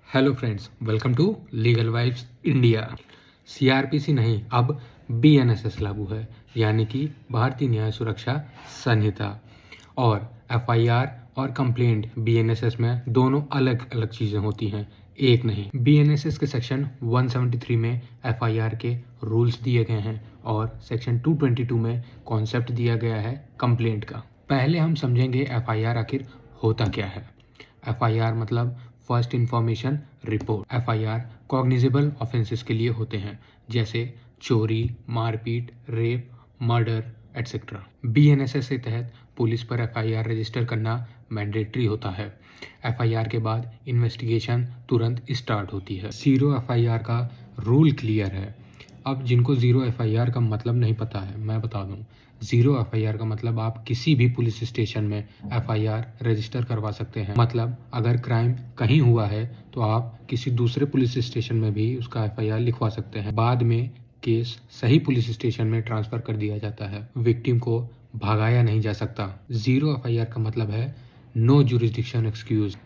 Hello friends, welcome to legal vibes India. CRPC नहीं, अब BNSS लागू है, यानी कि भारतीय न्याय सुरक्षा संहिता। और एफआईआर और कंप्लेंट बीएनएसएस में दोनों अलग अलग चीज़ें होती हैं, एक नहीं। बीएनएसएस के सेक्शन 173 में एफआईआर के रूल्स दिए गए हैं और सेक्शन 222 में कॉन्सेप्ट दिया गया है कंप्लेंट का। पहले हम समझेंगे एफआईआर आखिर होता क्या है। एफआईआर मतलब first information report. FIR cognizable offences के लिए होते हैं, जैसे चोरी, मारपीट, रेप, मर्डर एटसेट्रा। बीएनएसएस के तहत पुलिस पर एफआईआर रजिस्टर करना मैंडेटरी होता है। एफआईआर के बाद इन्वेस्टिगेशन तुरंत स्टार्ट होती है। जीरो एफआईआर का रूल क्लियर है। अब जिनको जीरो एफआईआर का मतलब नहीं पता है, मैं बता दूं। जीरो एफआईआर का मतलब आप किसी भी पुलिस स्टेशन में एफआईआर रजिस्टर करवा सकते हैं। मतलब अगर क्राइम कहीं हुआ है तो आप किसी दूसरे पुलिस स्टेशन में भी उसका एफआईआर लिखवा सकते हैं। बाद में केस सही पुलिस स्टेशन में ट्रांसफर कर दिया जाता है। विक्टिम को भगाया नहीं जा सकता। जीरो एफआईआर का मतलब है नो जुरिस्डिक्शन एक्सक्यूज।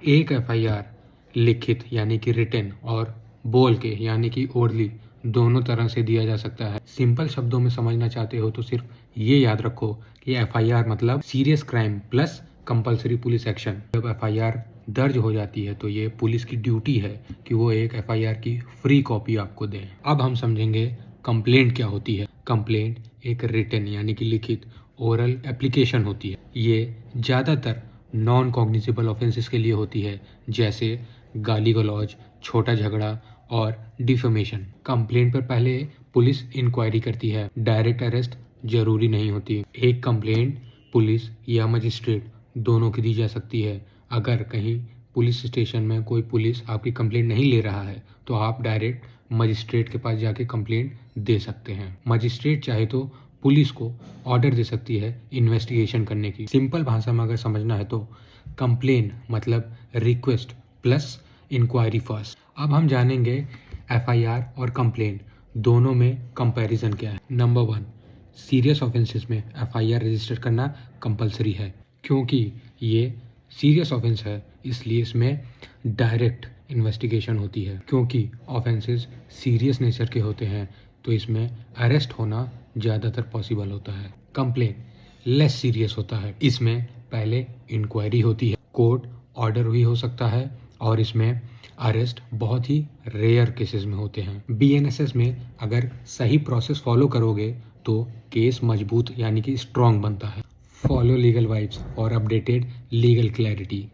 एक एफआईआर लिखित यानी कि रिटन और बोल के यानी कि ओरली दोनों तरह से दिया जा सकता है। सिंपल शब्दों में समझना चाहते हो तो सिर्फ ये याद रखो कि एफआईआर मतलब serious crime plus compulsory police action. जब एफआईआर दर्ज हो जाती है तो ये पुलिस की ड्यूटी है कि वो एक एफआईआर की फ्री कॉपी आपको दें। अब हम समझेंगे कंप्लेंट क्या होती है। कंप्लेंट एक रिटन यानी कि लिखित ओरल एप्लीकेशन होती है। ये ज़्यादातर नॉन कॉग्निजेबल ऑफेंसेस के लिए होती है, जैसे गाली गलौज, छोटा झगड़ा और डिफेमेशन। कंप्लेंट पर पहले पुलिस इंक्वायरी करती है, डायरेक्ट अरेस्ट जरूरी नहीं होती। एक कंप्लेंट पुलिस या मजिस्ट्रेट दोनों की दी जा सकती है। अगर कहीं पुलिस स्टेशन में कोई पुलिस आपकी कंप्लेंट नहीं ले रहा है तो आप डायरेक्ट मजिस्ट्रेट के पास जाके कंप्लेंट दे सकते हैं। मजिस्ट्रेट चाहे तो पुलिस को ऑर्डर दे सकती है इन्वेस्टिगेशन करने की। सिंपल भाषा में अगर समझना है तो कंप्लेन मतलब रिक्वेस्ट प्लस इंक्वायरी फर्स्ट। अब हम जानेंगे एफआईआर और कंप्लेंट दोनों में कंपैरिजन क्या है। नंबर 1, सीरियस ऑफेंसेस में एफआईआर रजिस्टर करना कंपलसरी है, क्योंकि ये सीरियस ऑफेंस है इसलिए इसमें डायरेक्ट इन्वेस्टिगेशन होती है। क्योंकि ऑफेंसेस सीरियस नेचर के होते हैं तो इसमें अरेस्ट होना ज़्यादातर पॉसिबल होता है। कंप्लेंट लेस सीरियस होता है, इसमें पहले इंक्वायरी होती है, कोर्ट ऑर्डर भी हो सकता है और इसमें अरेस्ट बहुत ही रेयर केसेस में होते हैं। बीएनएसएस में अगर सही प्रोसेस फॉलो करोगे तो केस मजबूत यानी कि स्ट्रॉन्ग बनता है। फॉलो लीगल वाइब्स और अपडेटेड लीगल क्लैरिटी।